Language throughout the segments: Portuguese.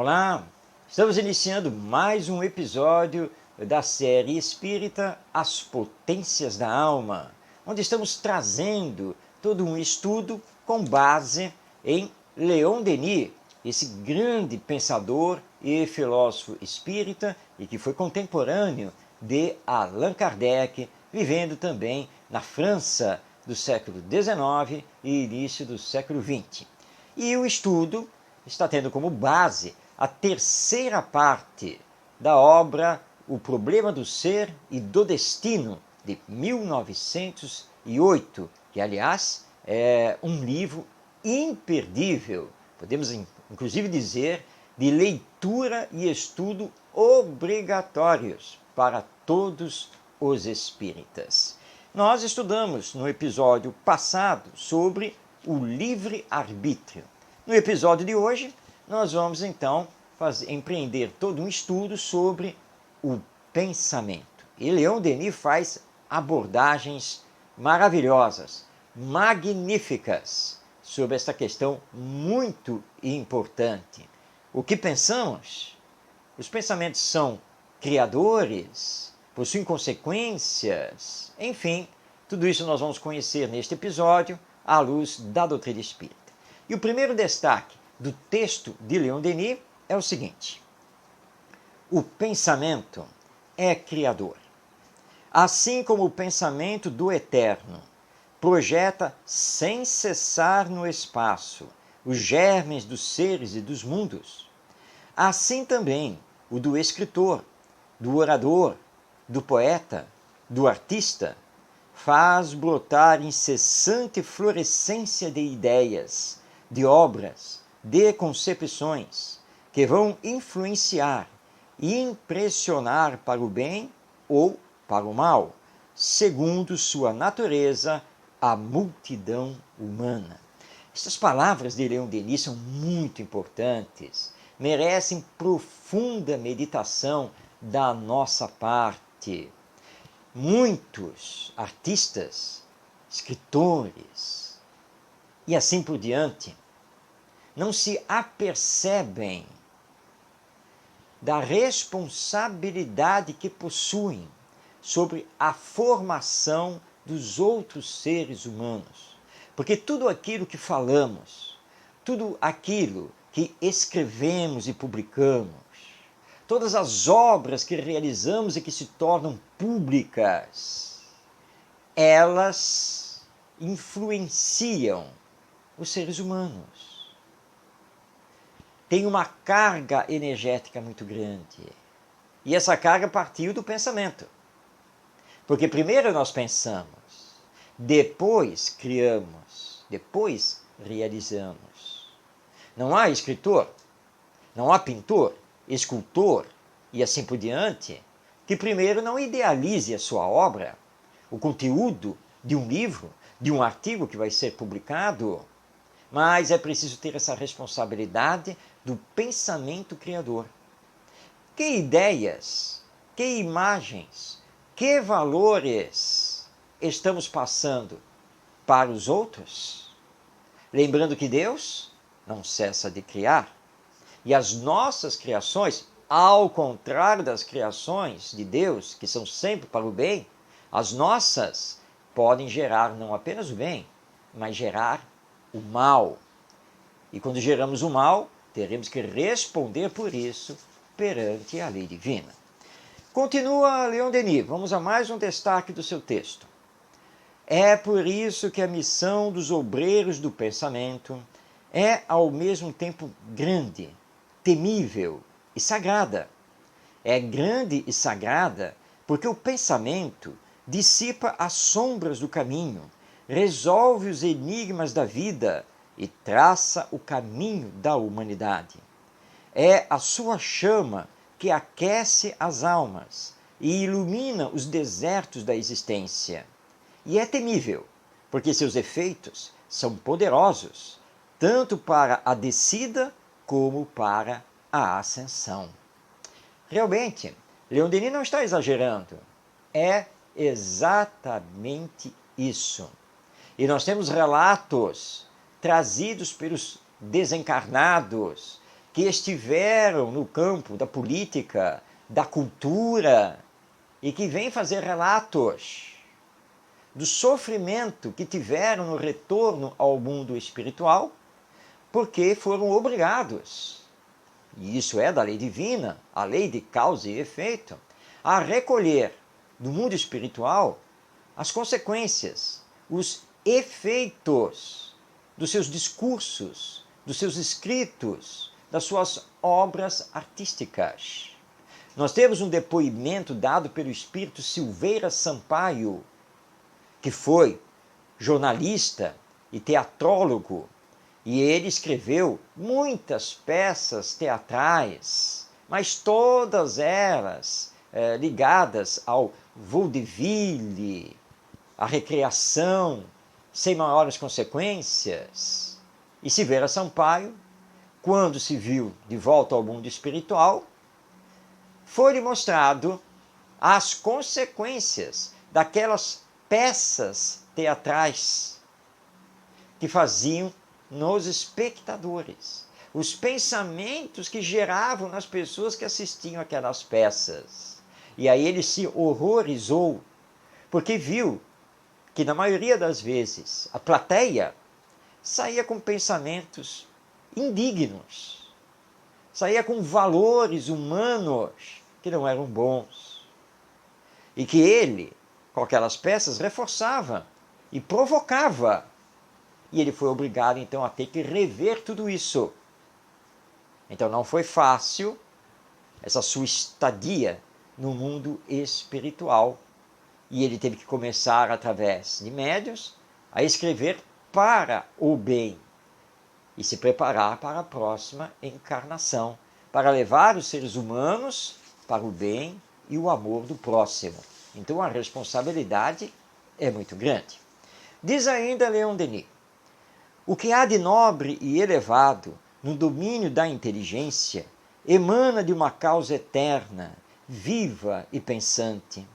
Olá, estamos iniciando mais um episódio da série espírita As Potências da Alma, onde estamos trazendo todo um estudo com base em Leon Denis, esse grande pensador e filósofo espírita e que foi contemporâneo de Allan Kardec, vivendo também na França do século XIX e início do século XX. E o estudo está tendo como base a terceira parte da obra O Problema do Ser e do Destino, de 1908, que, aliás, é um livro imperdível, podemos inclusive dizer, de leitura e estudo obrigatórios para todos os espíritas. Nós estudamos no episódio passado sobre o livre-arbítrio. No episódio de hoje, nós vamos então empreender todo um estudo sobre o pensamento. E Leon Denis faz abordagens maravilhosas, magníficas, sobre esta questão muito importante. O que pensamos? Os pensamentos são criadores, possuem consequências, enfim, tudo isso nós vamos conhecer neste episódio à luz da doutrina espírita. E o primeiro destaque do texto de Leon Denis é o seguinte: o pensamento é criador. Assim como o pensamento do eterno projeta sem cessar no espaço os germes dos seres e dos mundos, assim também o do escritor, do orador, do poeta, do artista, faz brotar incessante florescência de ideias, de obras, de concepções, que vão influenciar e impressionar para o bem ou para o mal, segundo sua natureza, a multidão humana. Estas palavras de Leon Denis são muito importantes, merecem profunda meditação da nossa parte. Muitos artistas, escritores e assim por diante não se apercebem da responsabilidade que possuem sobre a formação dos outros seres humanos. Porque tudo aquilo que falamos, tudo aquilo que escrevemos e publicamos, todas as obras que realizamos e que se tornam públicas, elas influenciam os seres humanos. Tem uma carga energética muito grande. E essa carga partiu do pensamento. Porque primeiro nós pensamos, depois criamos, depois realizamos. Não há escritor, não há pintor, escultor e assim por diante, que primeiro não idealize a sua obra, o conteúdo de um livro, de um artigo que vai ser publicado, mas é preciso ter essa responsabilidade do pensamento criador. Que ideias, que imagens, que valores estamos passando para os outros? Lembrando que Deus não cessa de criar. E as nossas criações, ao contrário das criações de Deus, que são sempre para o bem, as nossas podem gerar não apenas o bem, mas gerar o mal. E quando geramos o mal, teremos que responder por isso perante a lei divina. Continua Leon Denis, vamos a mais um destaque do seu texto. É por isso que a missão dos obreiros do pensamento é ao mesmo tempo grande, temível e sagrada. É grande e sagrada porque o pensamento dissipa as sombras do caminho, resolve os enigmas da vida e traça o caminho da humanidade. É a sua chama que aquece as almas e ilumina os desertos da existência. E é temível, porque seus efeitos são poderosos, tanto para a descida como para a ascensão. Realmente, Leon Denis não está exagerando. É exatamente isso. E nós temos relatos trazidos pelos desencarnados que estiveram no campo da política, da cultura, e que vêm fazer relatos do sofrimento que tiveram no retorno ao mundo espiritual, porque foram obrigados, e isso é da lei divina, a lei de causa e efeito, a recolher do mundo espiritual as consequências, os efeitos dos seus discursos, dos seus escritos, das suas obras artísticas. Nós temos um depoimento dado pelo espírito Silveira Sampaio, que foi jornalista e teatrólogo, e ele escreveu muitas peças teatrais, mas todas elas ligadas ao vaudeville, à recreação, sem maiores consequências. E Silveira Sampaio, quando se viu de volta ao mundo espiritual, foi-lhe mostrado as consequências daquelas peças teatrais que faziam nos espectadores, os pensamentos que geravam nas pessoas que assistiam aquelas peças. E aí ele se horrorizou, porque viu que na maioria das vezes a plateia saía com pensamentos indignos, saía com valores humanos que não eram bons, e que ele, com aquelas peças, reforçava e provocava. E ele foi obrigado, então, a ter que rever tudo isso. Então não foi fácil essa sua estadia no mundo espiritual. E ele teve que começar, através de médiuns, a escrever para o bem e se preparar para a próxima encarnação, para levar os seres humanos para o bem e o amor do próximo. Então a responsabilidade é muito grande. Diz ainda Leon Denis: o que há de nobre e elevado no domínio da inteligência emana de uma causa eterna, viva e pensante.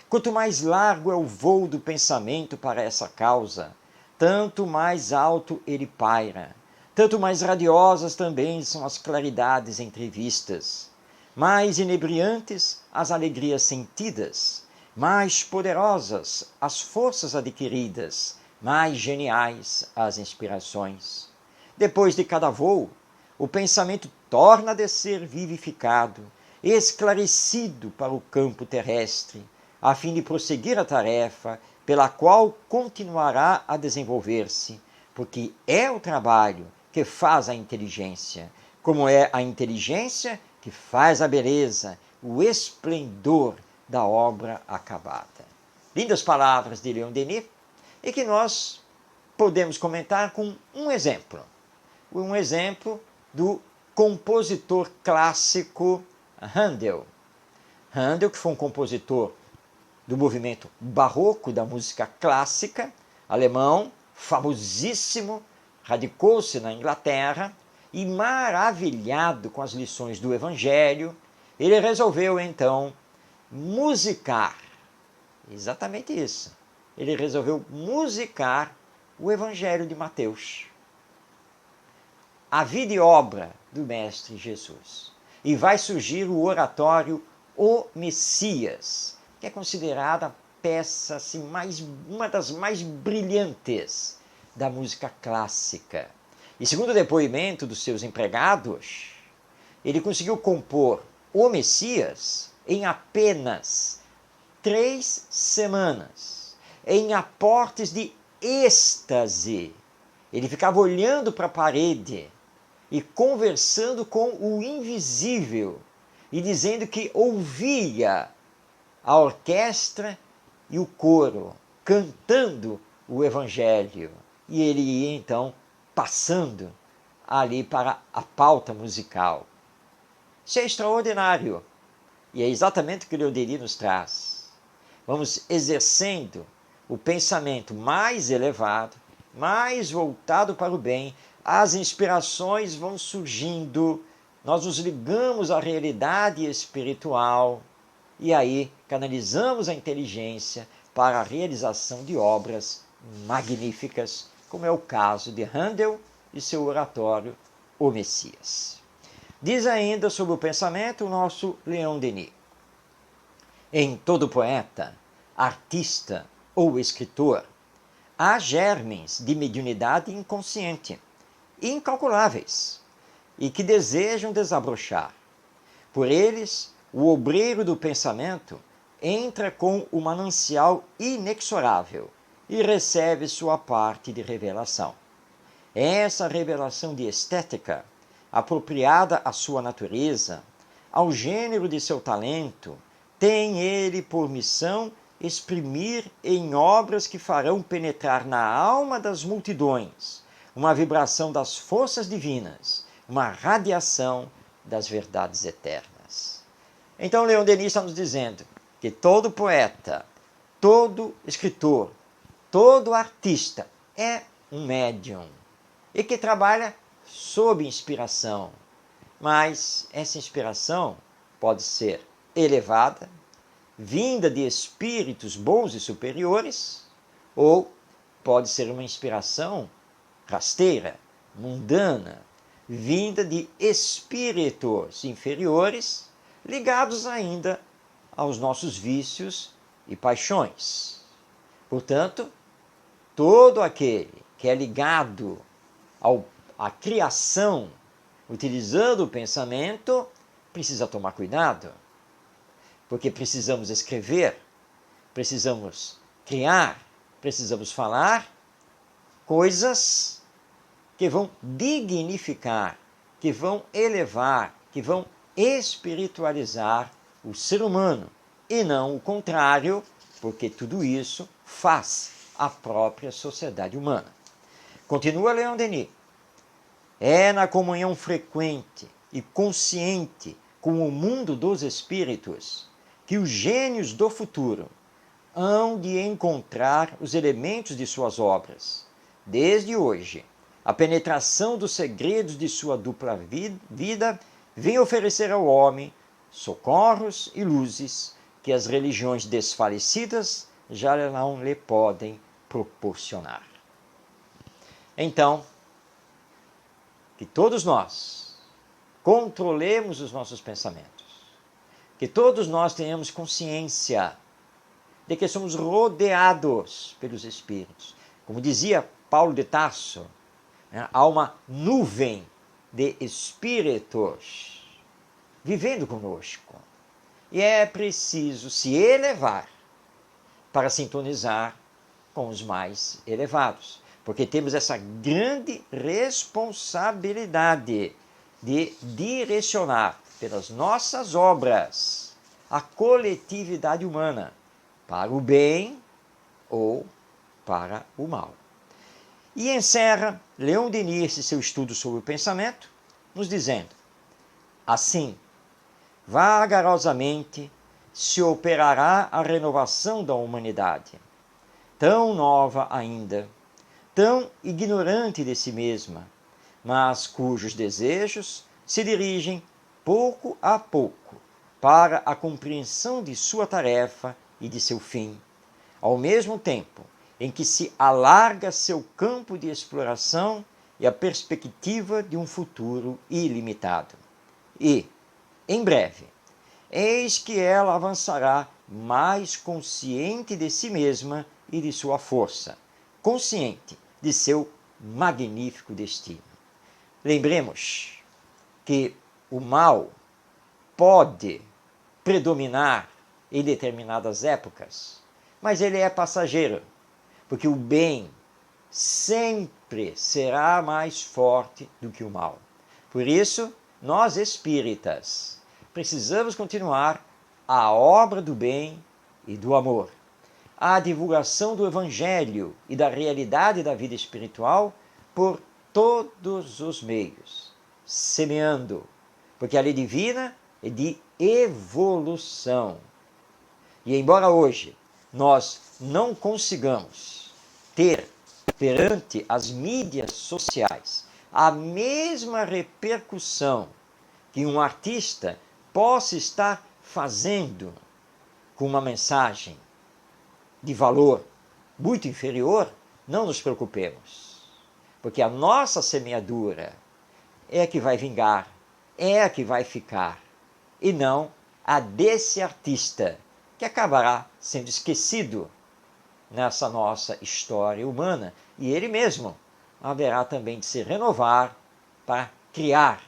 Quanto mais largo é o voo do pensamento para essa causa, tanto mais alto ele paira, tanto mais radiosas também são as claridades entrevistas, mais inebriantes as alegrias sentidas, mais poderosas as forças adquiridas, mais geniais as inspirações. Depois de cada voo, o pensamento torna a descer vivificado, esclarecido para o campo terrestre, a fim de prosseguir a tarefa pela qual continuará a desenvolver-se, porque é o trabalho que faz a inteligência, como é a inteligência que faz a beleza, o esplendor da obra acabada. Lindas palavras de Leon Denis, e que nós podemos comentar com um exemplo do compositor clássico Handel. Handel, que foi um compositor do movimento barroco da música clássica, alemão, famosíssimo, radicou-se na Inglaterra e, maravilhado com as lições do Evangelho, ele resolveu então musicar, exatamente isso, ele resolveu musicar o Evangelho de Mateus, a vida e obra do Mestre Jesus. E vai surgir o oratório O Messias, que é considerada a peça assim, uma das mais brilhantes da música clássica. E segundo o depoimento dos seus empregados, ele conseguiu compor O Messias em apenas 3 semanas, em aportes de êxtase. Ele ficava olhando para a parede e conversando com o invisível e dizendo que ouvia a orquestra e o coro cantando o Evangelho. E ele ia então passando ali para a pauta musical. Isso é extraordinário. E é exatamente o que o Leon Denis nos traz. Vamos exercendo o pensamento mais elevado, mais voltado para o bem, as inspirações vão surgindo, nós nos ligamos à realidade espiritual e aí canalizamos a inteligência para a realização de obras magníficas, como é o caso de Handel e seu oratório O Messias. Diz ainda sobre o pensamento o nosso Leon Denis. Em todo poeta, artista ou escritor, há germes de mediunidade inconsciente, incalculáveis, e que desejam desabrochar. Por eles, o obreiro do pensamento entra com o manancial inexorável e recebe sua parte de revelação. Essa revelação de estética, apropriada à sua natureza, ao gênero de seu talento, tem ele por missão exprimir em obras que farão penetrar na alma das multidões uma vibração das forças divinas, uma radiação das verdades eternas. Então, Leon Denis está nos dizendo que todo poeta, todo escritor, todo artista é um médium e que trabalha sob inspiração. Mas essa inspiração pode ser elevada, vinda de espíritos bons e superiores, ou pode ser uma inspiração rasteira, mundana, vinda de espíritos inferiores, ligados ainda aos nossos vícios e paixões. Portanto, todo aquele que é ligado à criação, utilizando o pensamento, precisa tomar cuidado, porque precisamos escrever, precisamos criar, precisamos falar coisas que vão dignificar, que vão elevar, que vão espiritualizar o ser humano, e não o contrário, porque tudo isso faz a própria sociedade humana. Continua Leon Denis. É na comunhão frequente e consciente com o mundo dos espíritos que os gênios do futuro hão de encontrar os elementos de suas obras. Desde hoje, a penetração dos segredos de sua dupla vida vem oferecer ao homem socorros e luzes que as religiões desfalecidas já não lhe podem proporcionar. Então, que todos nós controlemos os nossos pensamentos, que todos nós tenhamos consciência de que somos rodeados pelos espíritos. Como dizia Paulo de Tarso, há uma nuvem de espíritos vivendo conosco. E é preciso se elevar para sintonizar com os mais elevados. Porque temos essa grande responsabilidade de direcionar pelas nossas obras a coletividade humana para o bem ou para o mal. E encerra Leon Denis esse seu estudo sobre o pensamento, nos dizendo: assim, vagarosamente se operará a renovação da humanidade, tão nova ainda, tão ignorante de si mesma, mas cujos desejos se dirigem pouco a pouco para a compreensão de sua tarefa e de seu fim, ao mesmo tempo em que se alarga seu campo de exploração e a perspectiva de um futuro ilimitado. E, em breve, eis que ela avançará mais consciente de si mesma e de sua força, consciente de seu magnífico destino. Lembremos que o mal pode predominar em determinadas épocas, mas ele é passageiro, porque o bem sempre será mais forte do que o mal. Por isso, nós espíritas precisamos continuar a obra do bem e do amor, a divulgação do Evangelho e da realidade da vida espiritual por todos os meios, semeando, porque a lei divina é de evolução. E embora hoje nós não consigamos ter perante as mídias sociais a mesma repercussão que um artista possa estar fazendo com uma mensagem de valor muito inferior, não nos preocupemos, porque a nossa semeadura é que vai vingar é a que vai ficar, e não a desse artista, que acabará sendo esquecido nessa nossa história humana, e ele mesmo haverá também de se renovar para criar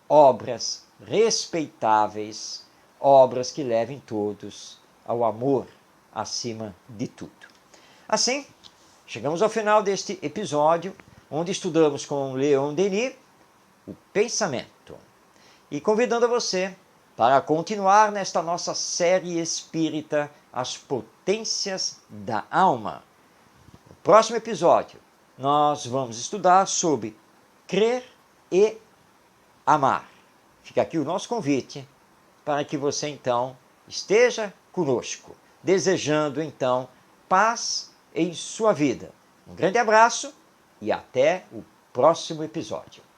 obras respeitáveis, obras que levem todos ao amor acima de tudo. Assim, chegamos ao final deste episódio, onde estudamos com Leon Denis o pensamento, e convidando você para continuar nesta nossa série espírita As Potências da Alma. No próximo episódio, nós vamos estudar sobre crer e amar. Fica aqui o nosso convite para que você então esteja conosco, desejando então paz em sua vida. Um grande abraço e até o próximo episódio.